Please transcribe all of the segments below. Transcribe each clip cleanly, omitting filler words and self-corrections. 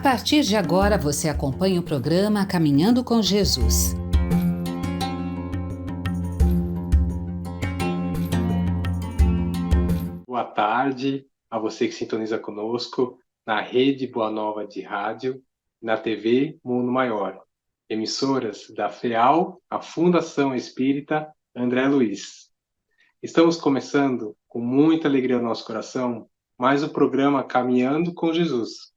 partir de agora, você acompanha o programa Caminhando com Jesus. Boa tarde a você que sintoniza conosco na Rede Boa Nova de Rádio, na TV Mundo Maior, emissoras da FEAL, a Fundação Espírita André Luiz. Estamos começando com muita alegria no nosso coração mais o programa Caminhando com Jesus.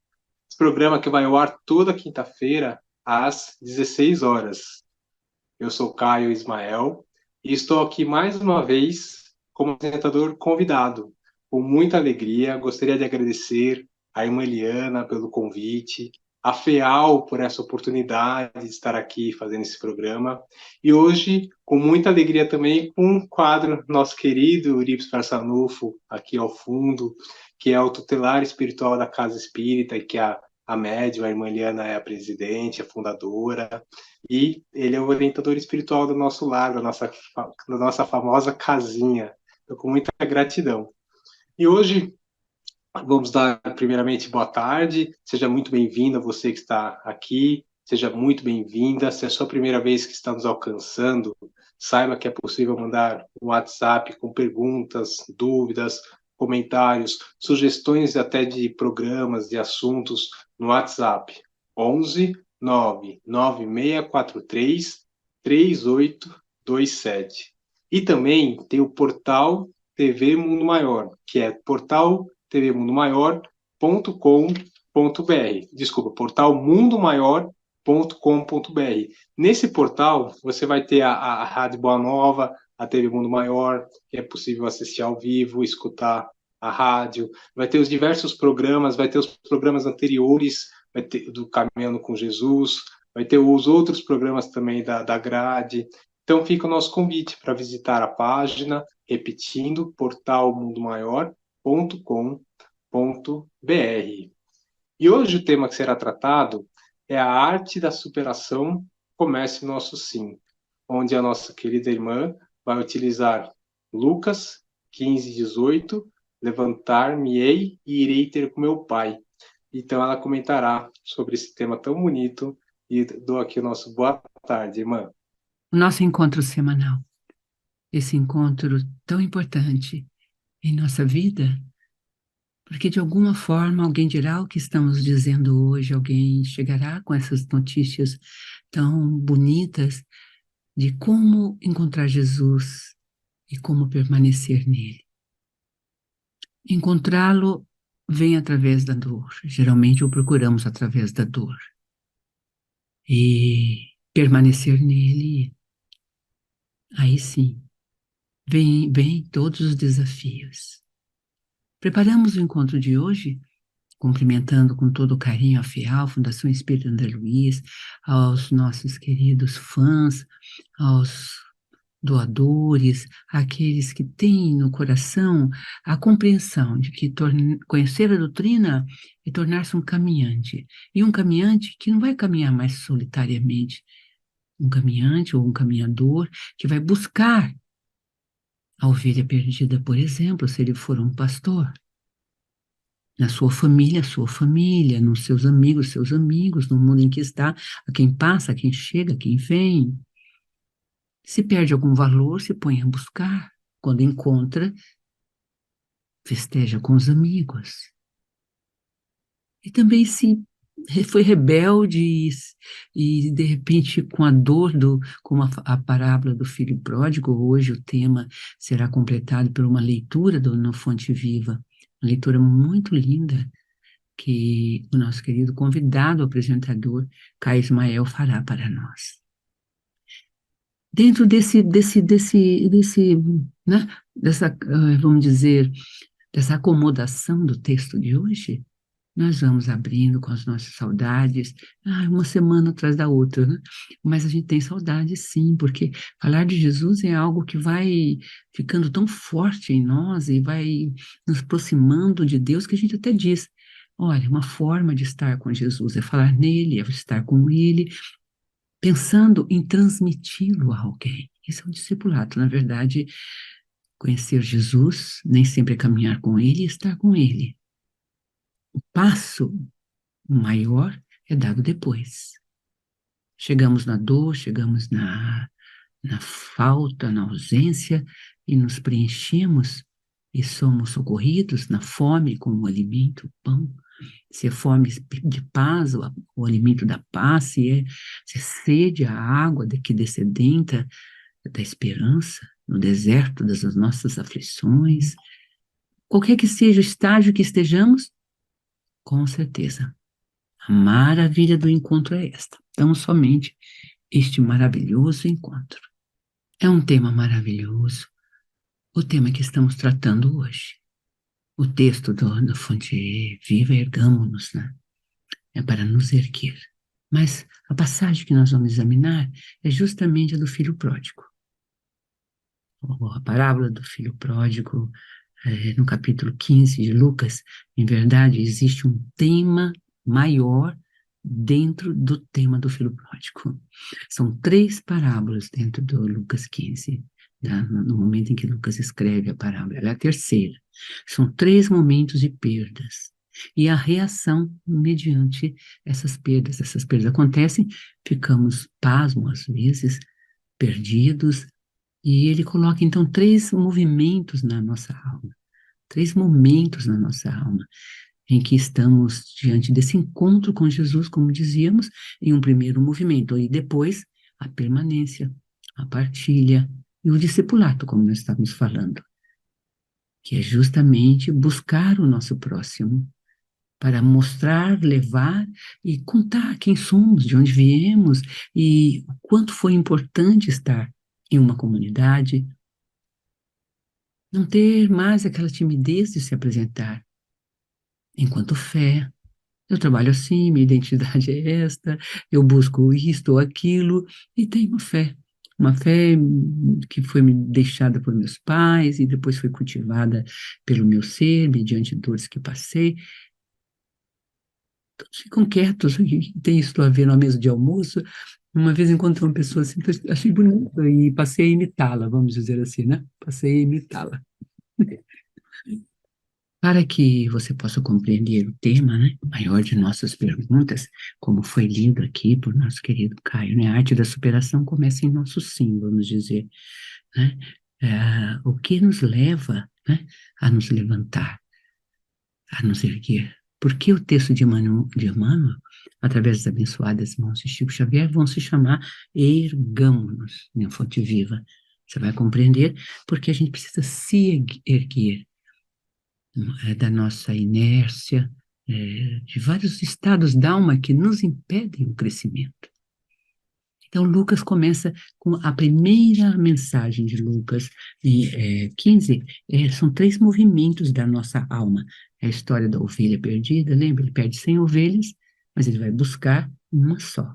Esse programa que vai ao ar toda quinta-feira às 16 horas. Eu sou Caio Ismael e estou aqui mais uma vez como apresentador convidado. Com muita alegria, gostaria de agradecer a irmã Eliana pelo convite, a FEAL por essa oportunidade de estar aqui fazendo esse programa. E hoje, com muita alegria também, com um quadro nosso querido Euripides Farsanufo, aqui ao fundo, que é o tutelar espiritual da Casa Espírita e que a médium, a irmã Eliana, é a presidente, a fundadora, e ele é o orientador espiritual do nosso lar, da nossa famosa casinha. Então, com muita gratidão. E hoje vamos dar primeiramente boa tarde, seja muito bem-vinda você que está aqui, seja muito bem-vinda. Se é a sua primeira vez que está nos alcançando, saiba que é possível mandar um WhatsApp com perguntas, dúvidas, comentários, sugestões até de programas, de assuntos no WhatsApp 11 99643 3827. E também tem o portal TV Mundo Maior, que é portaltvmundomaior.com.br. Desculpa, portalmundomaior.com.br. Nesse portal, você vai ter a Rádio Boa Nova, a TV Mundo Maior, que é possível assistir ao vivo, escutar a rádio, vai ter os diversos programas, vai ter os programas anteriores, vai ter do Caminhando com Jesus, vai ter os outros programas também da grade. Então fica o nosso convite para visitar a página, repetindo, portalmundomaior.com.br. E hoje o tema que será tratado é a arte da superação, comece nosso sim, onde a nossa querida irmã vai utilizar Lucas 15:18, levantar-me-ei e irei ter com meu pai. Então ela comentará sobre esse tema tão bonito e dou aqui o nosso boa tarde, irmã. O nosso encontro semanal, esse encontro tão importante em nossa vida, porque de alguma forma alguém dirá o que estamos dizendo hoje, alguém chegará com essas notícias tão bonitas de como encontrar Jesus e como permanecer nele. Encontrá-lo vem através da dor, geralmente o procuramos através da dor. E permanecer nele, aí sim, vem todos os desafios. Preparamos o encontro de hoje, cumprimentando com todo o carinho a FEAL, Fundação Espírita André Luiz, aos nossos queridos fãs, aos doadores, aqueles que têm no coração a compreensão de que conhecer a doutrina é tornar-se um caminhante. E um caminhante que não vai caminhar mais solitariamente, um caminhante ou um caminhador que vai buscar a ovelha perdida, por exemplo, se ele for um pastor. Na sua família, nos seus amigos, no mundo em que está, a quem passa, a quem chega, a quem vem. Se perde algum valor, se põe a buscar. Quando encontra, festeja com os amigos. E também se foi rebelde e de repente, com a dor, como a parábola do filho pródigo, hoje o tema será completado por uma leitura No Fonte Viva, uma leitura muito linda, que o nosso querido convidado apresentador, Caio Ismael, fará para nós. Dentro né, vamos dizer, dessa acomodação do texto de hoje, nós vamos abrindo com as nossas saudades, uma semana atrás da outra, né? Mas a gente tem saudade sim, porque falar de Jesus é algo que vai ficando tão forte em nós e vai nos aproximando de Deus, que a gente até diz, olha, uma forma de estar com Jesus é falar nele, é estar com ele, pensando em transmiti-lo a alguém. Esse é o discipulado, na verdade, conhecer Jesus, nem sempre é caminhar com ele e estar com ele. O passo O maior é dado depois. Chegamos na dor, chegamos na falta, na ausência, e nos preenchemos e somos socorridos na fome com o alimento, o pão. Se é fome de paz, o alimento da paz, se é sede, a água que descedenta da esperança, no deserto das nossas aflições, qualquer que seja o estágio que estejamos, com certeza, a maravilha do encontro é esta. Tão somente este maravilhoso encontro. É um tema maravilhoso, o tema que estamos tratando hoje. O texto da fonte viva, ergamo-nos, né? É para nos erguer. Mas a passagem que nós vamos examinar é justamente a do filho pródigo. A parábola do filho pródigo, no capítulo 15 de Lucas, em verdade, existe um tema maior dentro do tema do filho pródigo. São 3 parábolas dentro do Lucas 15, no momento em que Lucas escreve a parábola. Ela é a terceira. São 3 momentos de perdas. E a reação mediante essas perdas. Essas perdas acontecem, ficamos pasmos às vezes, perdidos, e ele coloca então 3 movimentos na nossa alma, 3 momentos na nossa alma, em que estamos diante desse encontro com Jesus, como dizíamos, em um primeiro movimento, e depois a permanência, a partilha e o discipulado, como nós estávamos falando, que é justamente buscar o nosso próximo, para mostrar, levar e contar quem somos, de onde viemos e o quanto foi importante estar em uma comunidade, não ter mais aquela timidez de se apresentar. Enquanto fé, eu trabalho assim, minha identidade é esta, eu busco isto ou aquilo, e tenho uma fé que foi me deixada por meus pais e depois foi cultivada pelo meu ser, mediante dores que passei. Todos ficam quietos, e tem isso a ver na mesa de almoço. Uma vez encontrei uma pessoa assim, achei bonita e passei a imitá-la, vamos dizer assim, né? Passei a imitá-la. Para que você possa compreender o tema, né, maior de nossas perguntas, como foi lido aqui por nosso querido Caio, né? A arte da superação começa em nosso sim, vamos dizer, né? O que nos leva, né, a nos levantar, a nos erguer? Por que o texto de Emmanuel, através das abençoadas mãos de Chico Xavier, vão se chamar ergamo-nos, na fonte viva? Você vai compreender porque a gente precisa se erguer da nossa inércia, de vários estados da alma que nos impedem o crescimento. Então, Lucas começa com a primeira mensagem de Lucas 15, são 3 movimentos da nossa alma. É a história da ovelha perdida, lembra? Ele perde 100 ovelhas, mas ele vai buscar uma só.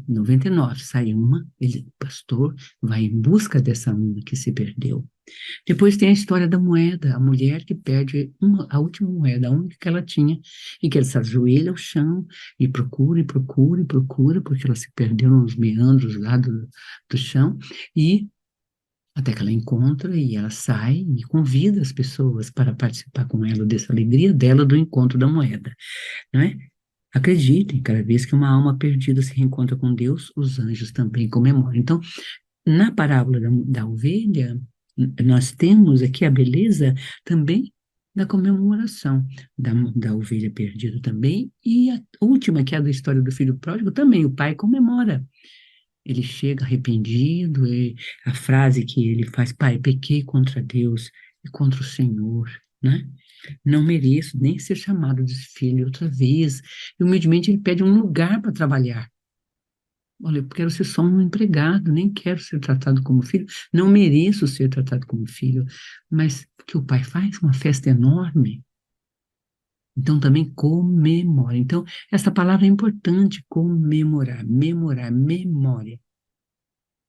99, sai uma, o pastor vai em busca dessa uma que se perdeu. Depois tem a história da moeda, a mulher que perde a última moeda, a única que ela tinha, e que ela se ajoelha ao chão e procura, e procura, e procura, porque ela se perdeu nos meandros lá do chão, e até que ela encontra e ela sai e convida as pessoas para participar com ela dessa alegria dela do encontro da moeda, não é? Acreditem, cada vez que uma alma perdida se reencontra com Deus, os anjos também comemoram. Então, na parábola da ovelha, nós temos aqui a beleza também da comemoração da ovelha perdida também, e a última, que é a da história do filho pródigo, também o pai comemora. Ele chega arrependido, e a frase que ele faz: pai, pequei contra Deus e contra o Senhor, né? Não mereço nem ser chamado de filho outra vez. E humildemente ele pede um lugar para trabalhar. Olha, eu quero ser só um empregado, nem quero ser tratado como filho, não mereço ser tratado como filho. Mas o que o pai faz? Uma festa enorme. Então também comemora. Então, essa palavra é importante, comemorar, memorar, memória.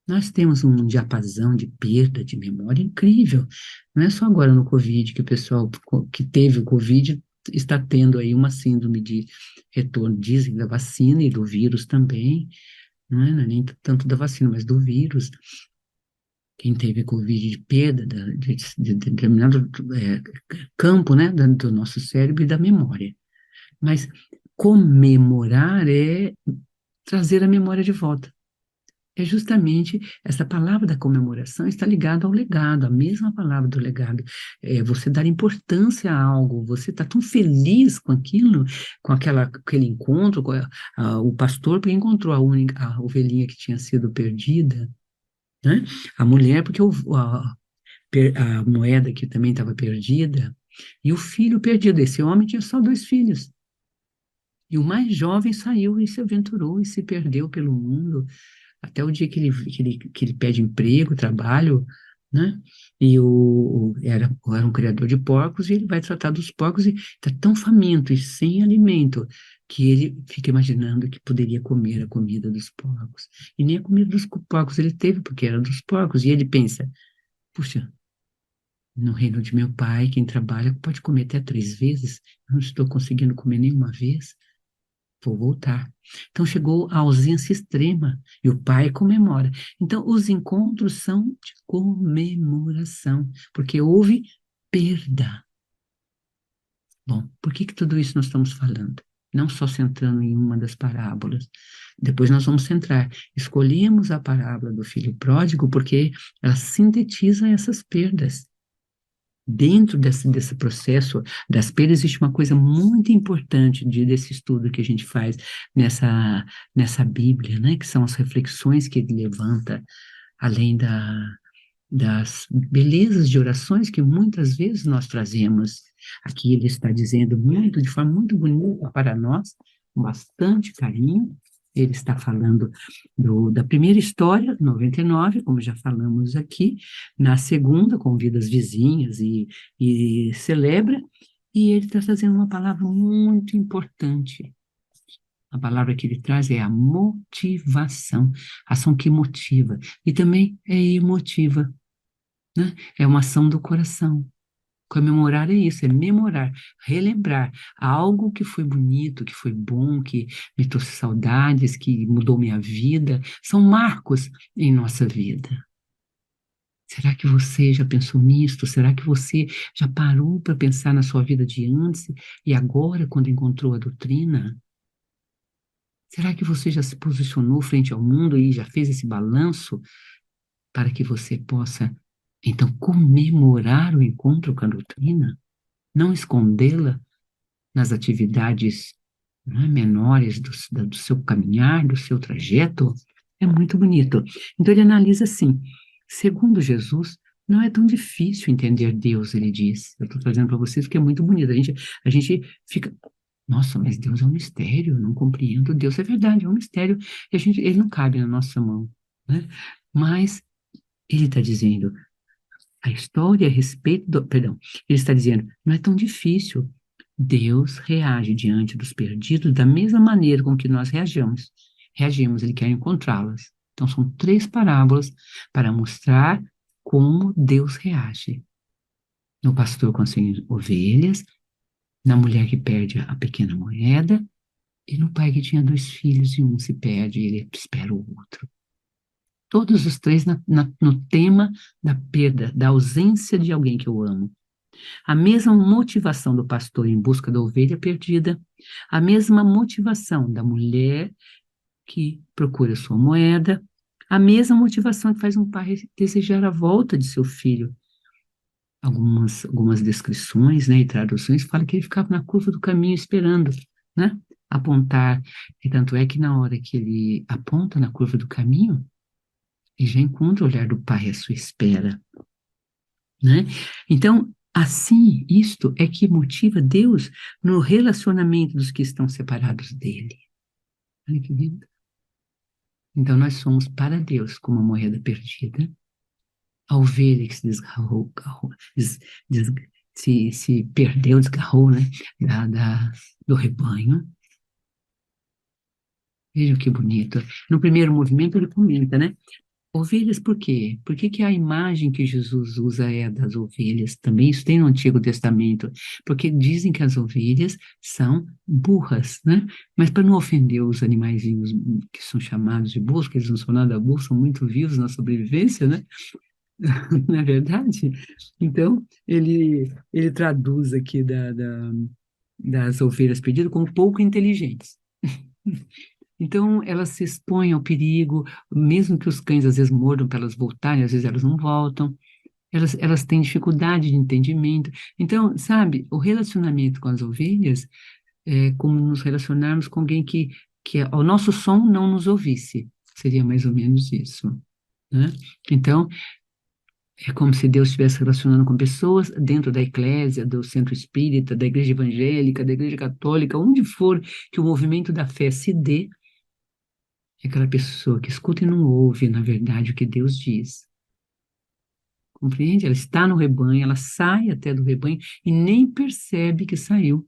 Nós temos um diapasão de perda de memória incrível. Não é só agora no Covid que o pessoal que teve o Covid está tendo aí uma síndrome de retorno, dizem, da vacina e do vírus também. Não é nem tanto da vacina, mas do vírus. Quem teve Covid de perda de determinado campo, né, do nosso cérebro e da memória. Mas comemorar é trazer a memória de volta. É justamente essa palavra da comemoração está ligada ao legado, a mesma palavra do legado. É você dar importância a algo, você está tão feliz com aquilo, com aquele encontro, o pastor porque encontrou a ovelhinha que tinha sido perdida, né? A mulher porque a moeda que também estava perdida, e o filho perdido. Esse homem tinha só 2 filhos. E o mais jovem saiu e se aventurou e se perdeu pelo mundo, até o dia que ele pede emprego, trabalho, né? E era um criador de porcos, e ele vai tratar dos porcos e está tão faminto e sem alimento que ele fica imaginando que poderia comer a comida dos porcos. E nem a comida dos porcos ele teve, porque era dos porcos. E ele pensa, puxa, no reino de meu pai, quem trabalha pode comer até 3 vezes, eu não estou conseguindo comer nenhuma vez. Vou voltar. Então chegou a ausência extrema e o pai comemora. Então os encontros são de comemoração, porque houve perda. Bom, por que tudo isso nós estamos falando? Não só centrando em uma das parábolas. Depois nós vamos centrar. Escolhemos a parábola do filho pródigo porque ela sintetiza essas perdas. Dentro desse processo das perdas, existe uma coisa muito importante desse estudo que a gente faz nessa Bíblia, né? Que são as reflexões que ele levanta, além das belezas de orações que muitas vezes nós trazemos. Aqui ele está dizendo muito, de forma muito bonita para nós, com bastante carinho. Ele está falando da primeira história, 99, como já falamos aqui, na segunda, convida as vizinhas e celebra, e ele está trazendo uma palavra muito importante. A palavra que ele traz é a motivação, ação que motiva, e também é emotiva, né? É uma ação do coração. Comemorar é isso, é memorar, relembrar algo que foi bonito, que foi bom, que me trouxe saudades, que mudou minha vida. São marcos em nossa vida. Será que você já pensou nisto? Será que você já parou para pensar na sua vida de antes e agora, quando encontrou a doutrina? Será que você já se posicionou frente ao mundo e já fez esse balanço para que você possa, então, comemorar o encontro com a doutrina? Não escondê-la nas atividades, né, menores do seu caminhar, do seu trajeto? É muito bonito. Então ele analisa assim, segundo Jesus, não é tão difícil entender Deus, ele diz. Eu estou trazendo para vocês porque é muito bonito. A gente fica, nossa, mas Deus é um mistério, eu não compreendo Deus. É verdade, é um mistério, e ele não cabe na nossa mão, né? Mas ele está dizendo, a história a respeito perdão, ele está dizendo, não é tão difícil. Deus reage diante dos perdidos da mesma maneira com que nós reagimos, ele quer encontrá-las. Então, são 3 parábolas para mostrar como Deus reage. No pastor com as suas ovelhas, na mulher que perde a pequena moeda, e no pai que tinha 2 filhos e um se perde e ele espera o outro. Todos os 3 no tema da perda, da ausência de alguém que eu amo. A mesma motivação do pastor em busca da ovelha perdida, a mesma motivação da mulher que procura sua moeda, a mesma motivação que faz um pai desejar a volta de seu filho. Algumas descrições, né, e traduções falam que ele ficava na curva do caminho esperando, né, apontar. E tanto é que na hora que ele aponta na curva do caminho, ele já encontra o olhar do pai à sua espera, né? Então, assim, isto é que motiva Deus no relacionamento dos que estão separados dele. Olha que lindo. Então, nós somos para Deus como a moeda perdida, a ovelha que se desgarrou, se perdeu, desgarrou, né, do rebanho. Vejam que bonito. No primeiro movimento ele comenta, né? Ovelhas por quê? Por que que a imagem que Jesus usa é a das ovelhas? Também isso tem no Antigo Testamento, porque dizem que as ovelhas são burras, né? Mas para não ofender os animaizinhos que são chamados de burros, que eles não são nada burros, são muito vivos na sobrevivência, né? Não é verdade? Então, ele traduz aqui das ovelhas perdidas como pouco inteligentes. Então, elas se expõem ao perigo, mesmo que os cães às vezes mordam para elas voltarem, às vezes elas não voltam, elas têm dificuldade de entendimento. Então, sabe, o relacionamento com as ovelhas é como nos relacionarmos com alguém que ao nosso som não nos ouvisse. Seria mais ou menos isso, né? Então, é como se Deus estivesse relacionando com pessoas dentro da eclésia, do centro espírita, da igreja evangélica, da igreja católica, onde for que o movimento da fé se dê, é aquela pessoa que escuta e não ouve, na verdade, o que Deus diz. Compreende? Ela está no rebanho, ela sai até do rebanho e nem percebe que saiu,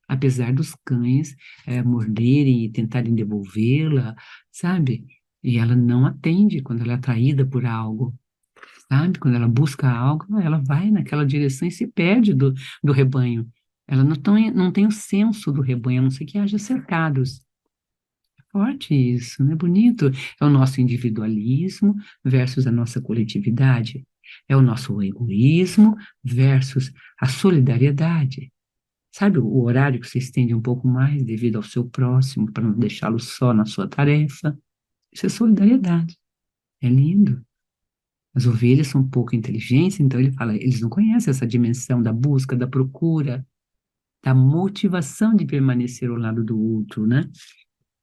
apesar dos cães morderem e tentarem devolvê-la, sabe? E ela não atende quando ela é atraída por algo, sabe? Quando ela busca algo, ela vai naquela direção e se perde do rebanho. Ela não tem o senso do rebanho, a não ser que haja cercados. Forte isso, não é bonito? É o nosso individualismo versus a nossa coletividade. É o nosso egoísmo versus a solidariedade. Sabe o horário que você estende um pouco mais devido ao seu próximo, para não deixá-lo só na sua tarefa? Isso é solidariedade. É lindo. As ovelhas são pouco inteligentes, então ele fala, eles não conhecem essa dimensão da busca, da procura, da motivação de permanecer ao lado do outro, né?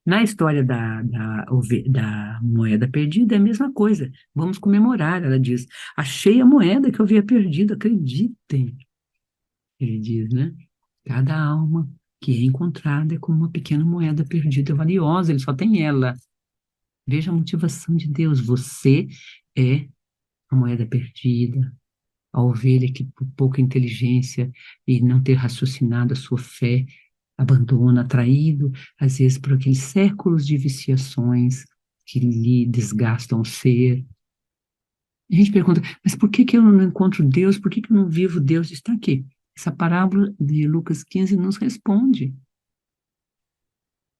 Na história da moeda perdida é a mesma coisa. Vamos comemorar, ela diz. Achei a moeda que eu havia perdido, acreditem. Ele diz, né? Cada alma que é encontrada é como uma pequena moeda perdida valiosa, ele só tem ela. Veja a motivação de Deus. Você é a moeda perdida, a ovelha que, por pouca inteligência e não ter raciocinado a sua fé, abandona, atraído, às vezes, por aqueles séculos de viciações que lhe desgastam o ser. A gente pergunta, mas por que que eu não encontro Deus? Por que que eu não vivo Deus? Está aqui. Essa parábola de Lucas 15 nos responde.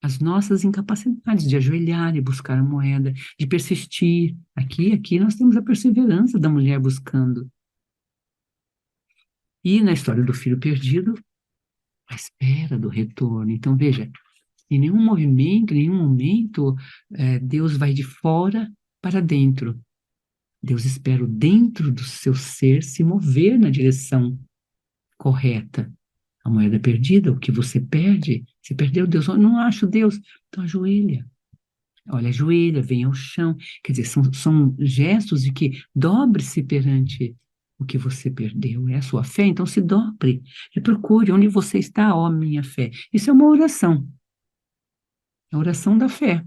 As nossas incapacidades de ajoelhar e buscar a moeda, de persistir. Aqui nós temos a perseverança da mulher buscando. E na história do filho perdido, a espera do retorno. Então, veja, em nenhum movimento, em nenhum momento, Deus vai de fora para dentro. Deus espera o dentro do seu ser se mover na direção correta. A moeda perdida, o que você perde, você perdeu Deus. Eu não acho Deus, então ajoelha. Olha, ajoelha, vem ao chão. Quer dizer, são gestos de que dobre-se perante o que você perdeu. É a sua fé, então se dobre e procure onde você está, ó minha fé. Isso é uma oração. É a oração da fé.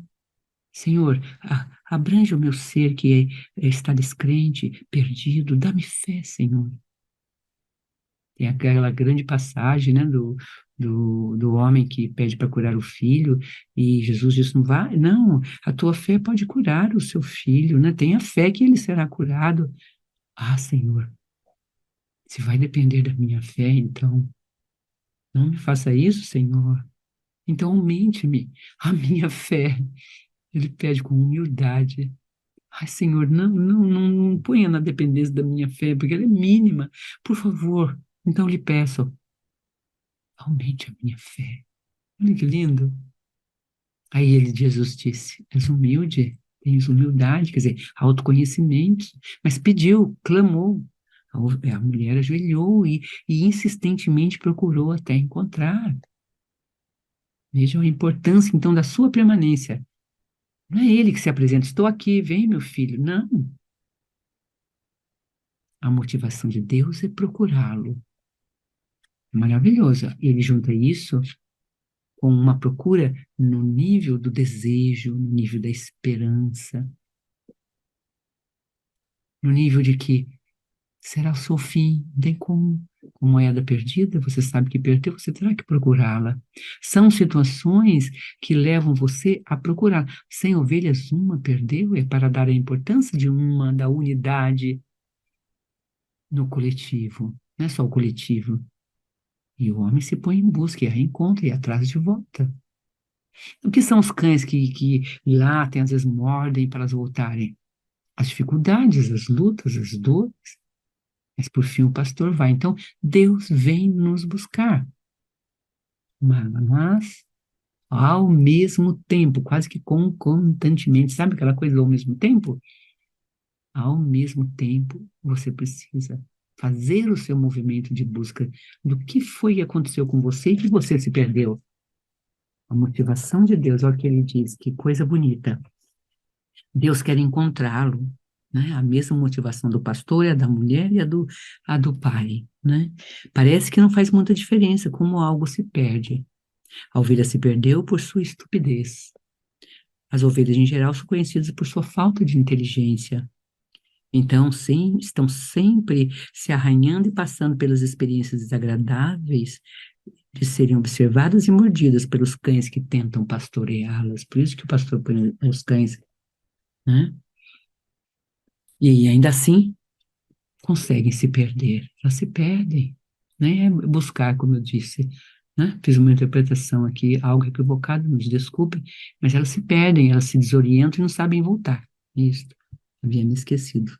Senhor, abrange o meu ser que está descrente, perdido. Dá-me fé, Senhor. Tem aquela grande passagem, né, do homem que pede para curar o filho, e Jesus diz, não vai, não, a tua fé pode curar o seu filho, né, tenha fé que ele será curado. Ah, Senhor, se vai depender da minha fé, então, não me faça isso, Senhor. Então, aumente-me a minha fé. Ele pede com humildade. Ai, Senhor, não ponha na dependência da minha fé, porque ela é mínima. Por favor, então lhe peço, aumente a minha fé. Olha que lindo. Aí Jesus disse, és humilde, tens humildade, quer dizer, autoconhecimento, mas pediu, clamou. A mulher ajoelhou e insistentemente procurou até encontrar. Vejam a importância, então, da sua permanência. Não é ele que se apresenta, estou aqui, vem, meu filho. Não. A motivação de Deus é procurá-lo. É maravilhoso. Ele junta isso com uma procura no nível do desejo, no nível da esperança, no nível de que será o seu fim, não tem como. Com moeda perdida, você sabe que perdeu, você terá que procurá-la. São situações que levam você a procurar. Sem ovelhas, uma perdeu, é para dar a importância de uma, da unidade no coletivo. Não é só o coletivo. E o homem se põe em busca e a reencontra e atrás de volta. O que são os cães que latem, às vezes mordem para elas voltarem? As dificuldades, as lutas, as dores. Mas por fim o pastor vai. Então, Deus vem nos buscar. Mas, ao mesmo tempo, quase que concomitantemente, sabe aquela coisa do ao mesmo tempo? Ao mesmo tempo, você precisa fazer o seu movimento de busca do que foi que aconteceu com você e que você se perdeu. A motivação de Deus, olha o que ele diz, que coisa bonita. Deus quer encontrá-lo, né? A mesma motivação do pastor é a da mulher e a do pai, né? Parece que não faz muita diferença como algo se perde. A ovelha se perdeu por sua estupidez. As ovelhas, em geral, são conhecidas por sua falta de inteligência. Então, sim, estão sempre se arranhando e passando pelas experiências desagradáveis de serem observadas e mordidas pelos cães que tentam pastoreá-las. Por isso que o pastor põe os cães, né? E ainda assim, conseguem se perder. Elas se perdem, né? Buscar, como eu disse, né? Fiz uma interpretação aqui, algo equivocado, nos desculpem, mas elas se perdem, elas se desorientam e não sabem voltar. Isso, havia me esquecido.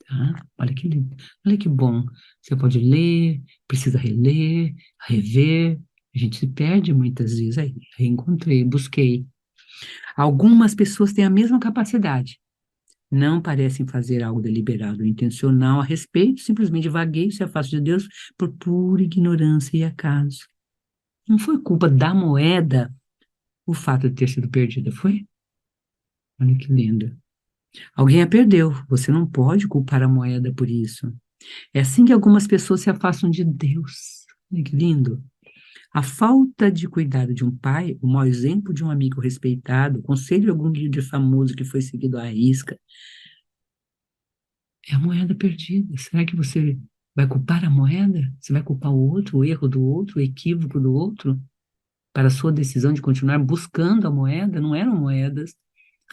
Tá? Olha que lindo, olha que bom. Você pode ler, precisa reler, rever. A gente se perde muitas vezes. Aí, reencontrei, busquei. Algumas pessoas têm a mesma capacidade. Não parecem fazer algo deliberado ou intencional a respeito, simplesmente vagueiam e se afastam de Deus por pura ignorância e acaso. Não foi culpa da moeda o fato de ter sido perdida, foi? Olha que lindo. Alguém a perdeu, você não pode culpar a moeda por isso. É assim que algumas pessoas se afastam de Deus. Olha que lindo. A falta de cuidado de um pai, o mau exemplo de um amigo respeitado, o conselho de algum líder famoso que foi seguido à risca, é a moeda perdida. Será que você vai culpar a moeda? Você vai culpar o outro, o erro do outro, o equívoco do outro, para a sua decisão de continuar buscando a moeda? Não eram moedas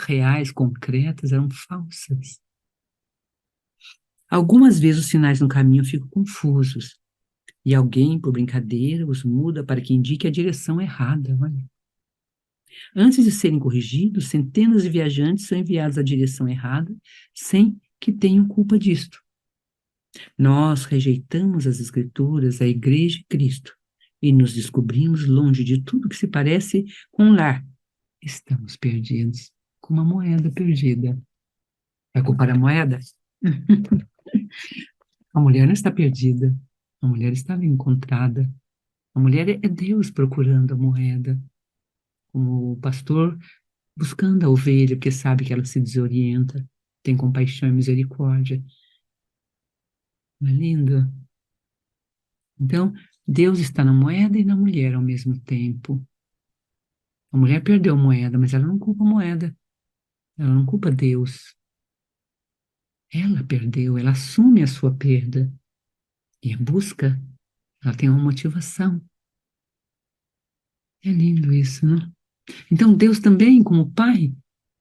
reais, concretas, eram falsas. Algumas vezes os sinais no caminho ficam confusos e alguém, por brincadeira, os muda para que indique a direção errada. Olha. Antes de serem corrigidos, centenas de viajantes são enviados à direção errada sem que tenham culpa disto. Nós rejeitamos as Escrituras, a Igreja e Cristo, e nos descobrimos longe de tudo que se parece com um lar. Estamos perdidos, como uma moeda perdida. Vai culpar a moeda? A mulher não está perdida, a mulher estava encontrada. A mulher é Deus procurando a moeda, como o pastor buscando a ovelha, porque sabe que ela se desorienta, tem compaixão e misericórdia. Não é lindo? Então, Deus está na moeda e na mulher ao mesmo tempo. A mulher perdeu a moeda, mas ela não culpa a moeda. Ela não culpa Deus. Ela perdeu, ela assume a sua perda. E a busca, ela tem uma motivação. É lindo isso, né? Então, Deus também, como Pai,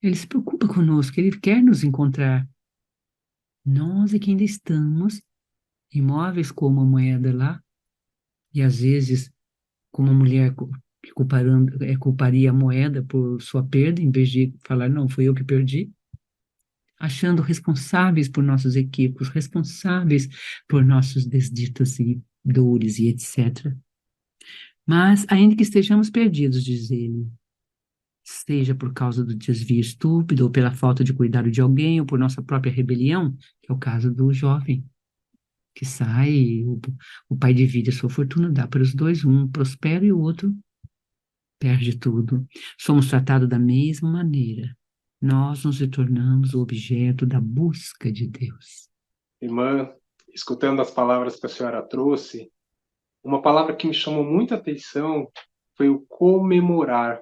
Ele se preocupa conosco, Ele quer nos encontrar. Nós é que ainda estamos imóveis como a moeda lá, e às vezes, como a mulher que culparia a moeda por sua perda, em vez de falar, não, fui eu que perdi, achando responsáveis por nossos equívocos, responsáveis por nossos desditos e dores e etc. Mas, ainda que estejamos perdidos, diz ele, seja por causa do desvio estúpido, ou pela falta de cuidado de alguém, ou por nossa própria rebelião, que é o caso do jovem, que sai, o pai divide a sua fortuna, dá para os dois, um prospera e o outro perde tudo. Somos tratados da mesma maneira. Nós nos tornamos o objeto da busca de Deus. Irmã, escutando as palavras que a senhora trouxe, uma palavra que me chamou muita atenção foi o comemorar,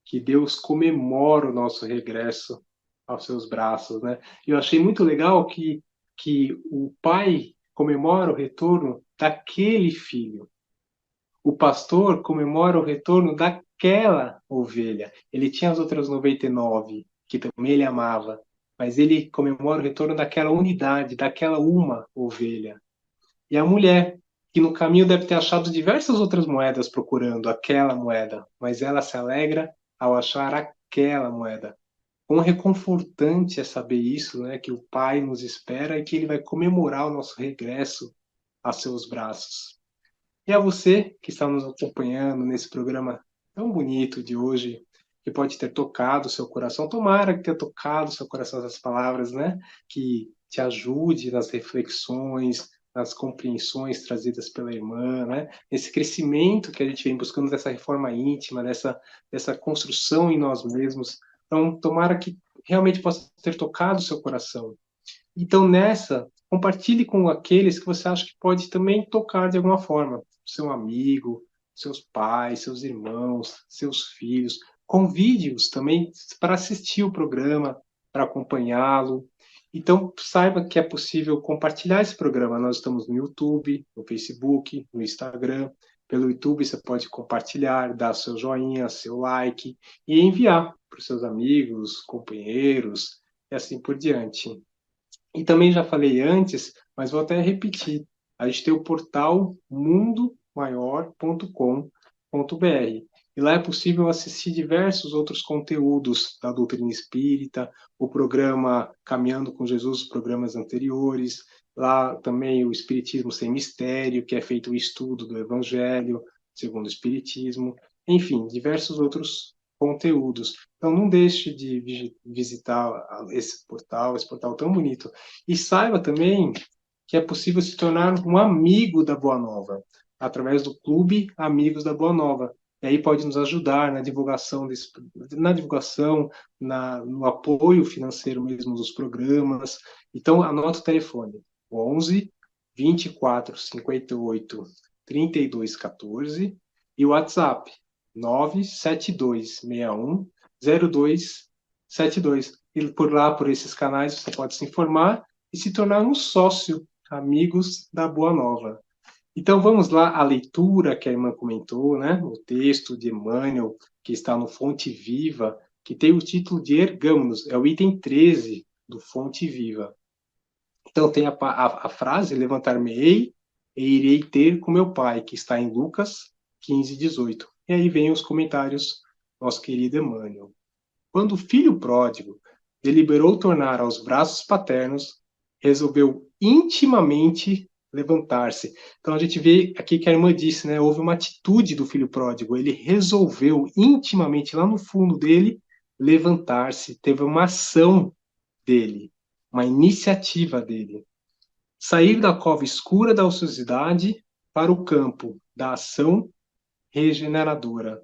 que Deus comemora o nosso regresso aos seus braços, né? Eu achei muito legal que o pai comemora o retorno daquele filho. O pastor comemora o retorno daquela ovelha. Ele tinha as outras 99, que também ele amava, mas ele comemora o retorno daquela unidade, daquela uma ovelha. E a mulher, que no caminho deve ter achado diversas outras moedas procurando aquela moeda, mas ela se alegra ao achar aquela moeda. Quão reconfortante é saber isso, né? Que o Pai nos espera e que Ele vai comemorar o nosso regresso a seus braços. E a você que está nos acompanhando nesse programa tão bonito de hoje, que pode ter tocado o seu coração, tomara que tenha tocado o seu coração essas palavras, né? Que te ajude nas reflexões, nas compreensões trazidas pela irmã, né? Esse crescimento que a gente vem buscando dessa reforma íntima, dessa construção em nós mesmos. Então, tomara que realmente possa ter tocado o seu coração. Então, nessa, compartilhe com aqueles que você acha que pode também tocar de alguma forma. Seu amigo, seus pais, seus irmãos, seus filhos. Convide-os também para assistir o programa, para acompanhá-lo. Então, saiba que é possível compartilhar esse programa. Nós estamos no YouTube, no Facebook, no Instagram. Pelo YouTube você pode compartilhar, dar seu joinha, seu like e enviar para os seus amigos, companheiros e assim por diante. E também já falei antes, mas vou até repetir. A gente tem o portal mundomaior.com.br. E lá é possível assistir diversos outros conteúdos da doutrina espírita, o programa Caminhando com Jesus, os programas anteriores. Lá também o Espiritismo Sem Mistério, que é feito o estudo do Evangelho segundo o Espiritismo. Enfim, diversos outros conteúdos. Então não deixe de visitar esse portal tão bonito. E saiba também que é possível se tornar um amigo da Boa Nova, através do Clube Amigos da Boa Nova. E aí pode nos ajudar na divulgação, no apoio financeiro mesmo dos programas. Então, anota o telefone, 11 24 58 32 14 e o WhatsApp, 972610272. E por lá, por esses canais, você pode se informar e se tornar um sócio, amigos da Boa Nova. Então vamos lá, a leitura que a irmã comentou, né? O texto de Emmanuel, que está no Fonte Viva, que tem o título de Ergamos, é o item 13 do Fonte Viva. Então tem a frase, levantar-me-ei e irei ter com meu pai, que está em Lucas 15:18. E aí vem os comentários, nosso querido Emmanuel. Quando o filho pródigo deliberou tornar aos braços paternos, resolveu intimamente levantar-se. Então a gente vê aqui que a irmã disse, né? Houve uma atitude do filho pródigo. Ele resolveu intimamente, lá no fundo dele, levantar-se. Teve uma ação dele, uma iniciativa dele. Sair da cova escura da ociosidade para o campo da ação regeneradora.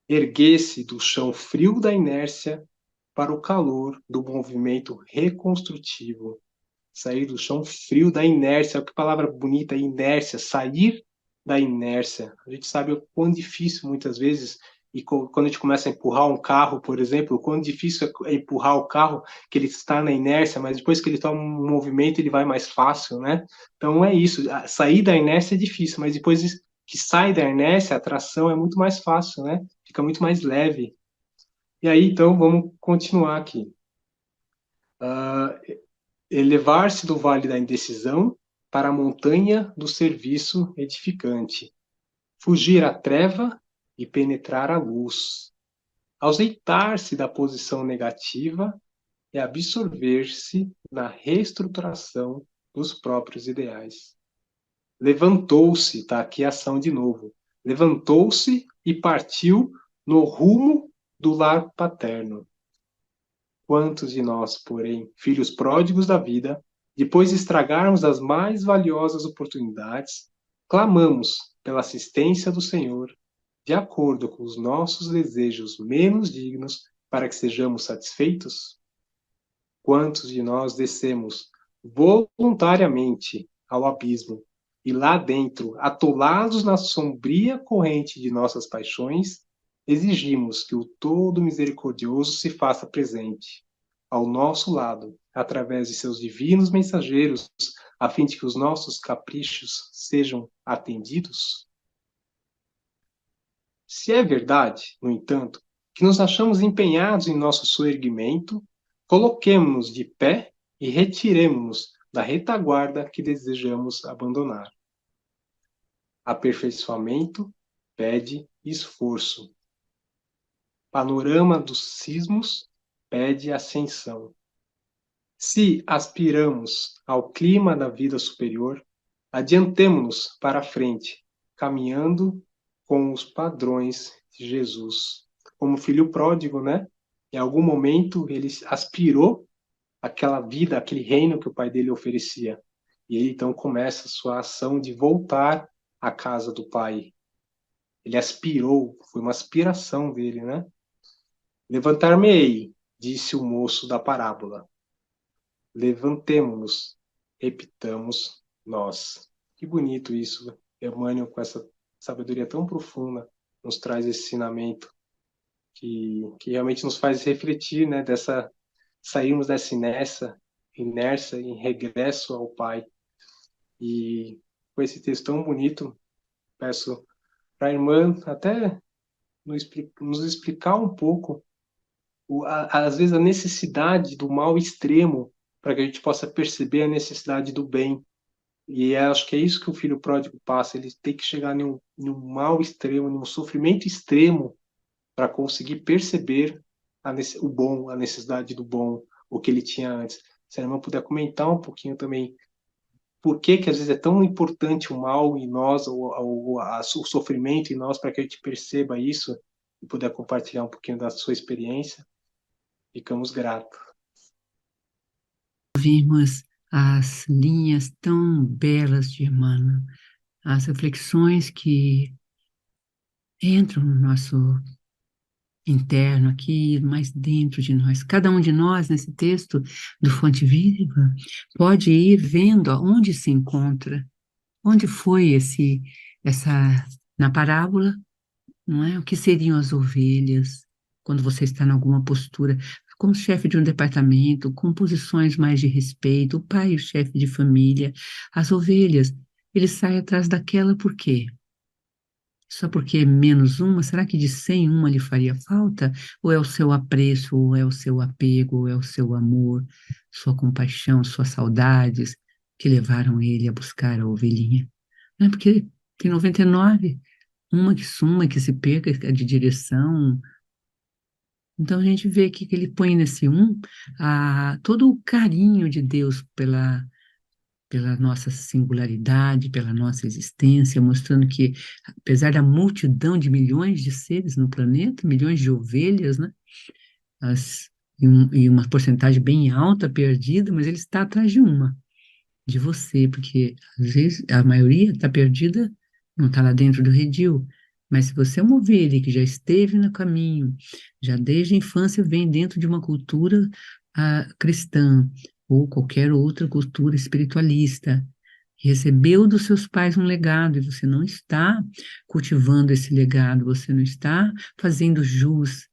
Erguer-se do chão frio da inércia para o calor do movimento reconstrutivo. Sair do chão frio da inércia, que palavra bonita, inércia, sair da inércia. A gente sabe o quão difícil muitas vezes, e quando a gente começa a empurrar um carro, por exemplo, o quão difícil é empurrar o carro, que ele está na inércia, mas depois que ele toma um movimento, ele vai mais fácil, né? Então é isso, sair da inércia é difícil, mas depois que sai da inércia, a tração é muito mais fácil, né? Fica muito mais leve. E aí, então, vamos continuar aqui. Elevar-se do vale da indecisão para a montanha do serviço edificante. Fugir à treva e penetrar a luz. Ausentar-se da posição negativa e absorver-se na reestruturação dos próprios ideais. Levantou-se, está aqui a ação de novo. Levantou-se e partiu no rumo do lar paterno. Quantos de nós, porém, filhos pródigos da vida, depois de estragarmos as mais valiosas oportunidades, clamamos pela assistência do Senhor, de acordo com os nossos desejos menos dignos, para que sejamos satisfeitos? Quantos de nós descemos voluntariamente ao abismo e lá dentro, atolados na sombria corrente de nossas paixões, exigimos que o Todo Misericordioso se faça presente ao nosso lado, através de seus divinos mensageiros, a fim de que os nossos caprichos sejam atendidos? Se é verdade, no entanto, que nos achamos empenhados em nosso soerguimento, coloquemo-nos de pé e retiremo-nos da retaguarda que desejamos abandonar. Aperfeiçoamento pede esforço. Panorama dos sismos pede ascensão. Se aspiramos ao clima da vida superior, adiantemo-nos para a frente, caminhando com os padrões de Jesus. Como filho pródigo, né? Em algum momento ele aspirou aquela vida, aquele reino que o pai dele oferecia. E ele então começa a sua ação de voltar à casa do pai. Ele aspirou, foi uma aspiração dele, né? Levantar-me-ei, disse o moço da parábola. Levantemo-nos, repitamos nós. Que bonito isso, Emmanuel, com essa sabedoria tão profunda, nos traz esse ensinamento que realmente nos faz refletir, né, sairmos dessa inércia em regresso ao Pai. E com esse texto tão bonito, peço para a irmã até nos explicar um pouco, às vezes, a necessidade do mal extremo, para que a gente possa perceber a necessidade do bem. E acho que é isso que o filho pródigo passa, ele tem que chegar em um mal extremo, em um sofrimento extremo, para conseguir perceber o bom, a necessidade do bom, o que ele tinha antes. Se a irmã puder comentar um pouquinho também por que que às vezes é tão importante o mal em nós, o sofrimento em nós, para que a gente perceba isso e puder compartilhar um pouquinho da sua experiência, ficamos gratos. Vimos as linhas tão belas de Emmanuel, as reflexões que entram no nosso interno aqui, mais dentro de nós. Cada um de nós, nesse texto do Fonte Viva, pode ir vendo aonde se encontra, onde foi na parábola, não é? O que seriam as ovelhas, quando você está em alguma postura, como chefe de um departamento, com posições mais de respeito, o pai, o chefe de família, as ovelhas, ele sai atrás daquela por quê? Só porque é menos uma, será que de 100 uma lhe faria falta? Ou é o seu apreço, ou é o seu apego, ou é o seu amor, sua compaixão, suas saudades que levaram ele a buscar a ovelhinha? Não é porque tem 99, uma que suma, que se perca de direção. Então a gente vê aqui que ele põe nesse todo o carinho de Deus pela nossa singularidade, pela nossa existência, mostrando que, apesar da multidão de milhões de seres no planeta, milhões de ovelhas, né, e uma porcentagem bem alta perdida, mas ele está atrás de você, porque às vezes a maioria está perdida, não está lá dentro do redil. Mas se você é uma ovelha que já esteve no caminho, já desde a infância vem dentro de uma cultura cristã, ou qualquer outra cultura espiritualista, recebeu dos seus pais um legado, e você não está cultivando esse legado, você não está fazendo jus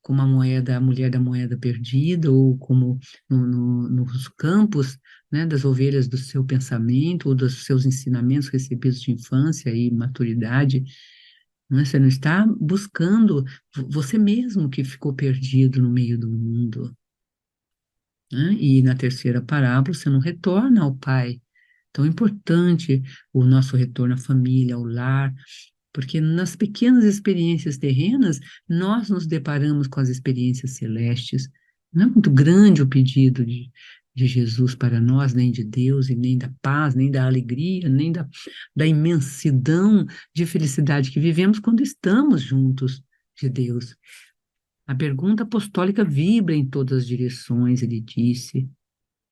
como a mulher da moeda perdida, ou como nos campos, né, das ovelhas do seu pensamento, ou dos seus ensinamentos recebidos de infância e maturidade, né? Você não está buscando você mesmo que ficou perdido no meio do mundo, né? E na terceira parábola você não retorna ao Pai. Então é importante o nosso retorno à família, ao lar, porque nas pequenas experiências terrenas, nós nos deparamos com as experiências celestes. Não é muito grande o pedido de Jesus para nós, nem de Deus, e nem da paz, nem da alegria, nem da imensidão de felicidade que vivemos quando estamos juntos de Deus. A pergunta apostólica vibra em todas as direções, ele disse.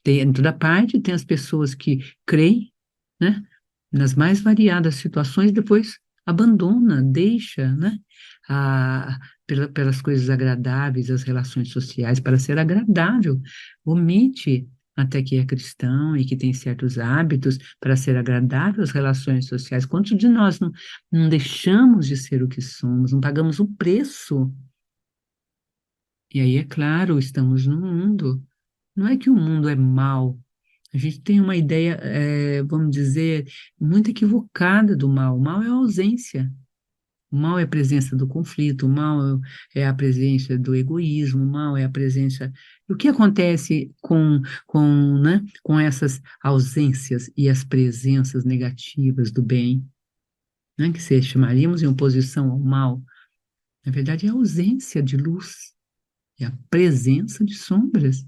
Dentro da parte, tem as pessoas que creem, né, nas mais variadas situações, depois abandona, deixa, né, pelas coisas agradáveis, as relações sociais, para ser agradável, omite até que é cristão e que tem certos hábitos para ser agradável às relações sociais. Quantos de nós não deixamos de ser o que somos, não pagamos o preço? E aí, é claro, estamos no mundo. Não é que o mundo é mau. A gente tem uma ideia, vamos dizer, muito equivocada do mal. O mal é a ausência. O mal é a presença do conflito, o mal é a presença do egoísmo, o mal é a presença. E o que acontece né, com essas ausências e as presenças negativas do bem, né, que se chamaríamos em oposição ao mal? Na verdade, é a ausência de luz, é a presença de sombras.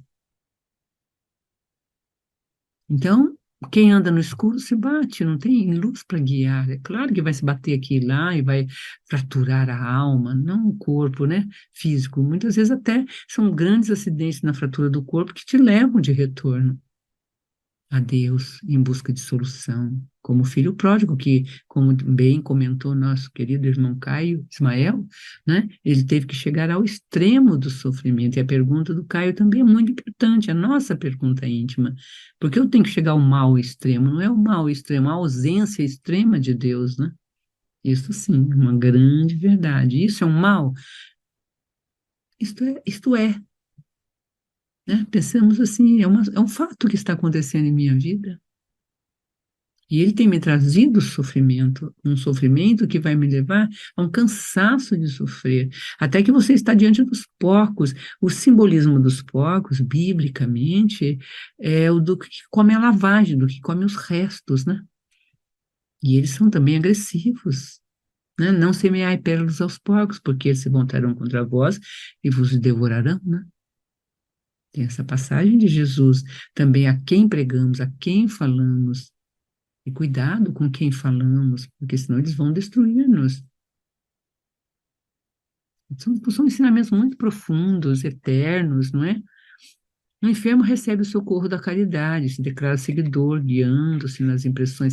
Então, Quem anda no escuro se bate, não tem luz para guiar. É claro que vai se bater aqui e lá e vai fraturar a alma, não o corpo, né, físico. Muitas vezes até são grandes acidentes na fratura do corpo que te levam de retorno a Deus em busca de solução. Como o filho pródigo, que, como bem comentou nosso querido irmão Caio Ismael, né, ele teve que chegar ao extremo do sofrimento. E a pergunta do Caio também é muito importante, a nossa pergunta íntima. Porque eu tenho que chegar ao mal extremo? Não é o mal extremo, a ausência extrema de Deus, né? Isso sim, é uma grande verdade. Isso é um mal? Isto é, né? Pensamos assim, é um fato que está acontecendo em minha vida. E ele tem me trazido sofrimento, um sofrimento que vai me levar a um cansaço de sofrer, até que você está diante dos porcos. O simbolismo dos porcos, biblicamente, é o do que come a lavagem, do que come os restos, né? E eles são também agressivos, né? Não semeai pérolas aos porcos, porque eles se voltarão contra vós e vos devorarão, né? Tem essa passagem de Jesus, também a quem pregamos, a quem falamos. E cuidado com quem falamos, porque senão eles vão destruir-nos. São ensinamentos muito profundos, eternos, não é? O enfermo recebe o socorro da caridade, se declara seguidor, guiando-se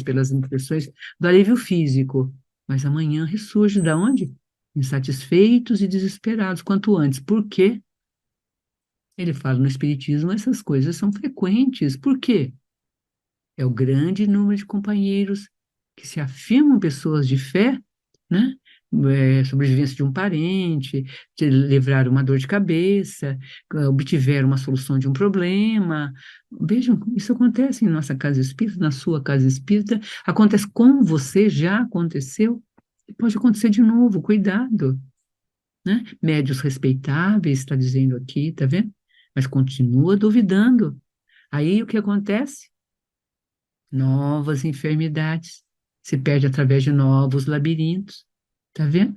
pelas impressões do alívio físico. Mas amanhã ressurge da onde? Insatisfeitos e desesperados quanto antes. Por quê? Ele fala no Espiritismo, essas coisas são frequentes. Por quê? É o grande número de companheiros que se afirmam pessoas de fé, né? Sobrevivência de um parente, de livrar uma dor de cabeça, obtiver uma solução de um problema. Vejam, isso acontece em nossa casa espírita, na sua casa espírita, acontece com você, já aconteceu, e pode acontecer de novo, cuidado, né? Médios respeitáveis, está dizendo aqui, tá vendo? Mas continua duvidando. Aí o que acontece? Novas enfermidades, se perde através de novos labirintos, tá vendo?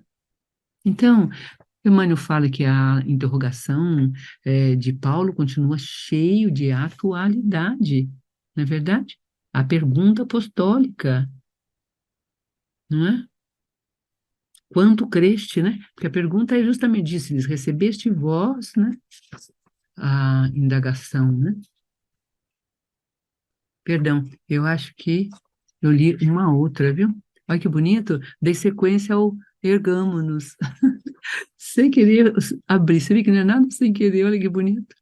Então, Emmanuel fala que a interrogação de Paulo continua cheio de atualidade, não é verdade? A pergunta apostólica, não é? Quanto creste, né? Porque a pergunta é justamente isso, eles recebeste vós, né? A indagação, né? Perdão, eu acho que eu li uma outra, viu? Olha que bonito, dei sequência ao Ergamo-nos. Sem querer abrir, você vê que não é nada sem querer, olha que bonito.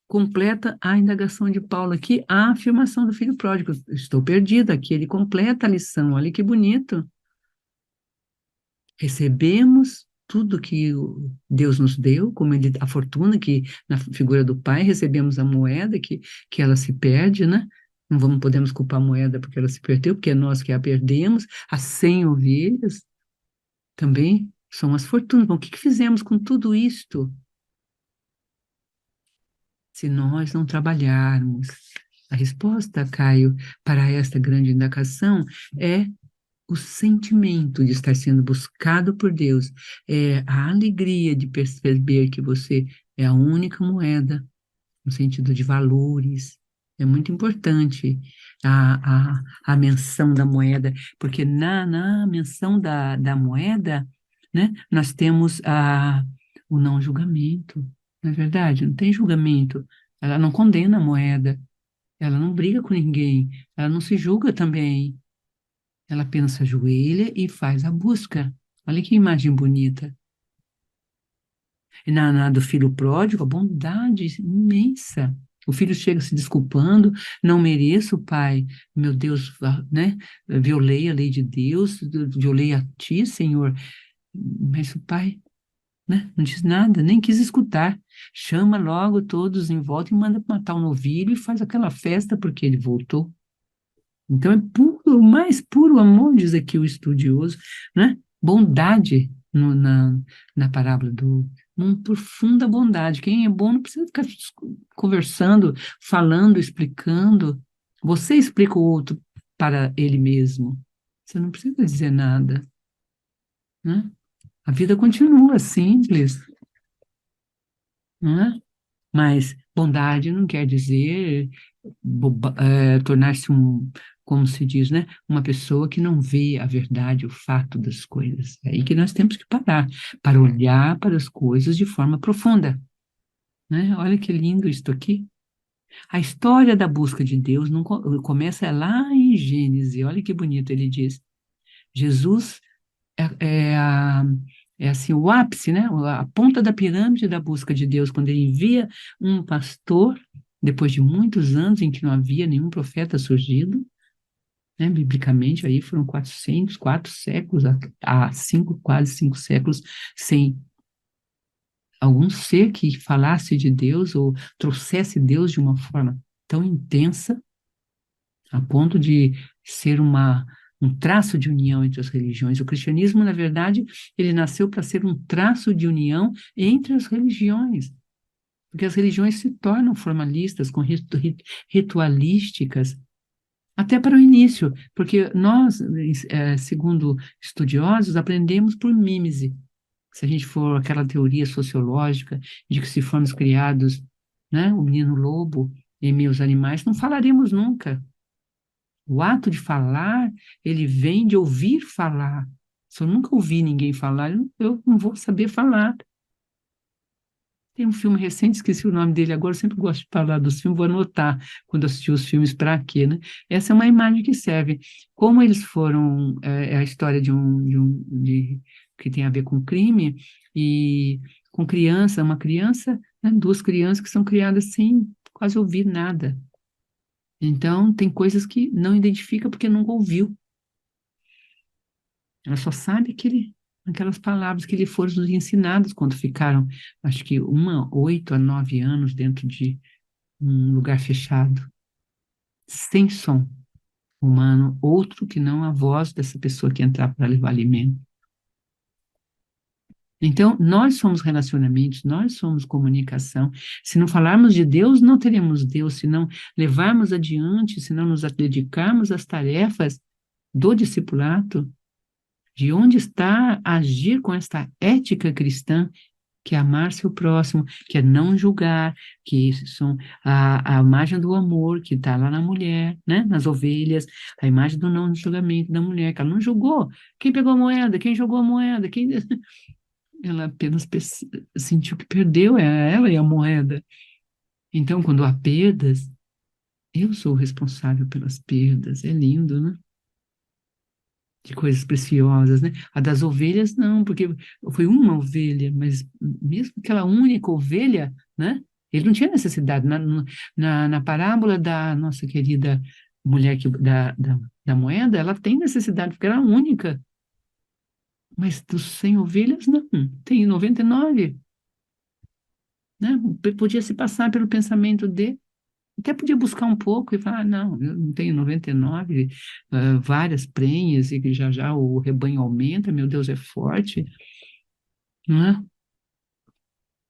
Completa a indagação de Paulo aqui, a afirmação do filho pródigo. Estou perdida aqui, ele completa a lição, olha que bonito. Recebemos tudo que Deus nos deu, como a fortuna que na figura do pai recebemos a moeda que ela se perde, né? Não podemos culpar a moeda porque ela se perdeu, porque é nós que a perdemos. As 100 ovelhas também são as fortunas. Bom, o que fizemos com tudo isto se nós não trabalharmos? A resposta, Caio, para esta grande indagação é o sentimento de estar sendo buscado por Deus, é a alegria de perceber que você é a única moeda, no sentido de valores. É muito importante a menção da moeda, porque na menção da moeda, né, nós temos o não julgamento, não é verdade? Não tem julgamento. Ela não condena a moeda, ela não briga com ninguém, ela não se julga também. Ela apenas ajoelha e faz a busca. Olha que imagem bonita. E na do filho pródigo, a bondade imensa. O filho chega se desculpando, não mereço, pai, meu Deus, né? Violei a lei de Deus, violei a ti, Senhor. Mas o pai, né? Não diz nada, nem quis escutar. Chama logo todos em volta e manda matar o novilho e faz aquela festa porque ele voltou. Então é puro, o mais puro amor, diz aqui o estudioso, né? Bondade na parábola uma profunda bondade. Quem é bom não precisa ficar conversando, falando, explicando. Você explica o outro para ele mesmo. Você não precisa dizer nada, né? A vida continua simples, não é? Mas bondade não quer dizer tornar-se como se diz, né? Uma pessoa que não vê a verdade, o fato das coisas. É aí que nós temos que parar, para olhar para as coisas de forma profunda, né? Olha que lindo isto aqui. A história da busca de Deus não começa lá em Gênesis. Olha que bonito ele diz. Jesus é, é, a, é assim o ápice, né? A ponta da pirâmide da busca de Deus, quando ele envia um pastor, depois de muitos anos em que não havia nenhum profeta surgido, né? Biblicamente, aí foram 4 séculos, quase 5 séculos, sem algum ser que falasse de Deus ou trouxesse Deus de uma forma tão intensa, a ponto de ser um traço de união entre as religiões. O cristianismo, na verdade, ele nasceu para ser um traço de união entre as religiões, porque as religiões se tornam formalistas, com ritualísticas, até para o início, porque nós, segundo estudiosos, aprendemos por mímese. Se a gente for aquela teoria sociológica de que se formos criados, né, o menino lobo e meus animais, não falaremos nunca. O ato de falar, ele vem de ouvir falar. Se eu nunca ouvi ninguém falar, eu não vou saber falar. Tem um filme recente, esqueci o nome dele agora, eu sempre gosto de falar dos filmes, vou anotar quando assistir os filmes para quê, né? Essa é uma imagem que serve. Como eles foram, é a história que tem a ver com crime, e com criança, uma criança, né, duas crianças que são criadas sem quase ouvir nada. Então, tem coisas que não identifica porque nunca ouviu. Ela só sabe aquelas palavras que lhe foram ensinadas quando ficaram, acho que 8 a 9 anos dentro de um lugar fechado, sem som humano, outro que não a voz dessa pessoa que entrar para levar alimento. Então, nós somos relacionamentos, nós somos comunicação. Se não falarmos de Deus, não teremos Deus. Se não levarmos adiante, se não nos dedicarmos às tarefas do discipulado, de onde está agir com esta ética cristã, que é amar seu próximo, que é não julgar, que são a imagem do amor que está lá na mulher, né, nas ovelhas, a imagem do não julgamento da mulher, que ela não julgou. Quem pegou a moeda? Quem jogou a moeda? Quem... Ela apenas sentiu que perdeu, é ela e a moeda. Então, quando há perdas, eu sou o responsável pelas perdas. É lindo, né? De coisas preciosas, né? A das ovelhas, não, porque foi uma ovelha, mas mesmo aquela única ovelha, né? Ele não tinha necessidade. Na parábola da nossa querida mulher da moeda, ela tem necessidade, porque era a única. Mas dos 100 ovelhas, não. Tem 99, né? Podia se passar pelo pensamento de até podia buscar um pouco e falar, não, eu não tenho 99, várias prenhas, e que já já o rebanho aumenta, meu Deus, é forte, não é?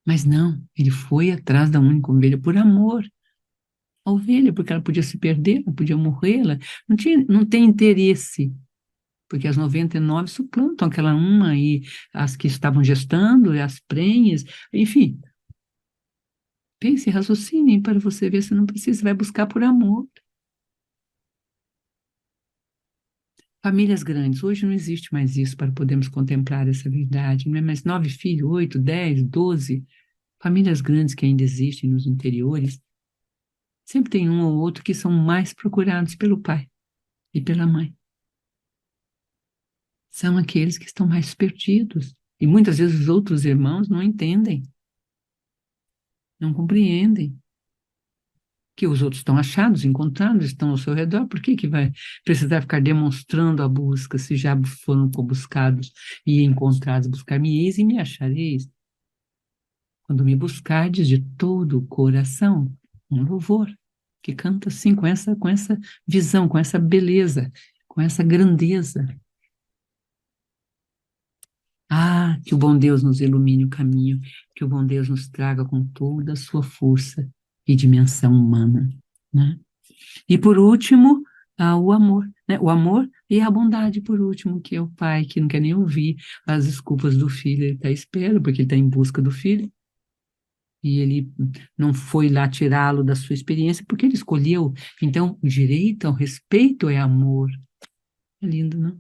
Mas não, ele foi atrás da única ovelha por amor à ovelha, porque ela podia se perder, ela podia morrer, ela não tem interesse, porque as 99 suplantam aquela uma e as que estavam gestando, e as prenhas, enfim. Pense, raciocine para você ver se não precisa, vai buscar por amor. Famílias grandes, hoje não existe mais isso para podermos contemplar essa verdade, não é mais 9 filhos, 8, 10, 12, famílias grandes que ainda existem nos interiores, sempre tem um ou outro que são mais procurados pelo pai e pela mãe. São aqueles que estão mais perdidos, e muitas vezes os outros irmãos não entendem, não compreendem, que os outros estão achados, encontrados, estão ao seu redor, por que vai precisar ficar demonstrando a busca, se já foram buscados e encontrados? Buscar-me-eis e me achareis. Quando me buscardes de todo o coração, um louvor que canta assim, com essa visão, com essa beleza, com essa grandeza. Ah, que o bom Deus nos ilumine o caminho, que o bom Deus nos traga com toda a sua força e dimensão humana, né? E por último, o amor, né? O amor e a bondade, por último, que é o pai que não quer nem ouvir as desculpas do filho, ele está à espera, porque ele está em busca do filho. e ele não foi lá tirá-lo da sua experiência, porque ele escolheu. Então, o direito ao respeito é amor. É lindo, não?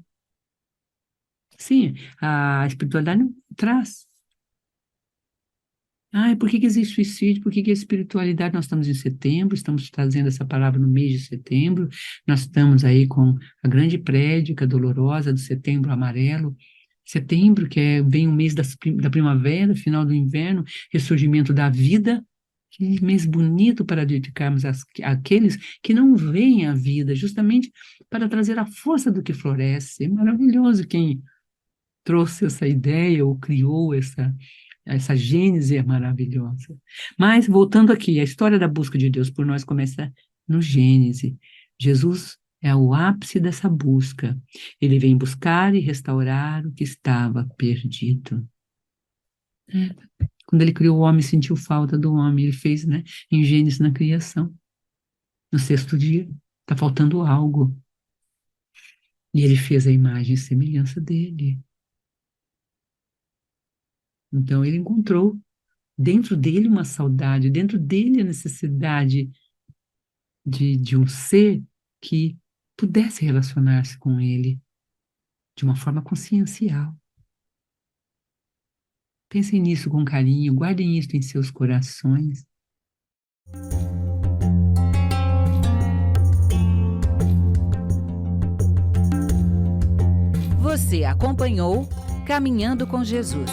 Sim, a espiritualidade traz. Ah, e por que existe suicídio? Por que a espiritualidade? Nós estamos em setembro, estamos trazendo essa palavra no mês de setembro, nós estamos aí com a grande prédica dolorosa do Setembro Amarelo. Setembro, vem o mês da primavera, final do inverno, ressurgimento da vida. Que mês bonito para dedicarmos àqueles que não veem a vida, justamente para trazer a força do que floresce. É maravilhoso quem trouxe essa ideia ou criou essa gênese é maravilhosa. Mas, voltando aqui, a história da busca de Deus por nós começa no Gênesis. Jesus é o ápice dessa busca. Ele vem buscar e restaurar o que estava perdido. Quando ele criou o homem, sentiu falta do homem. Ele fez, né, em Gênesis, na criação. No sexto dia, está faltando algo. E ele fez a imagem e semelhança dele. Então, ele encontrou dentro dele uma saudade, dentro dele a necessidade de um ser que pudesse relacionar-se com ele de uma forma consciencial. Pensem nisso com carinho, guardem isso em seus corações. Você acompanhou Caminhando com Jesus.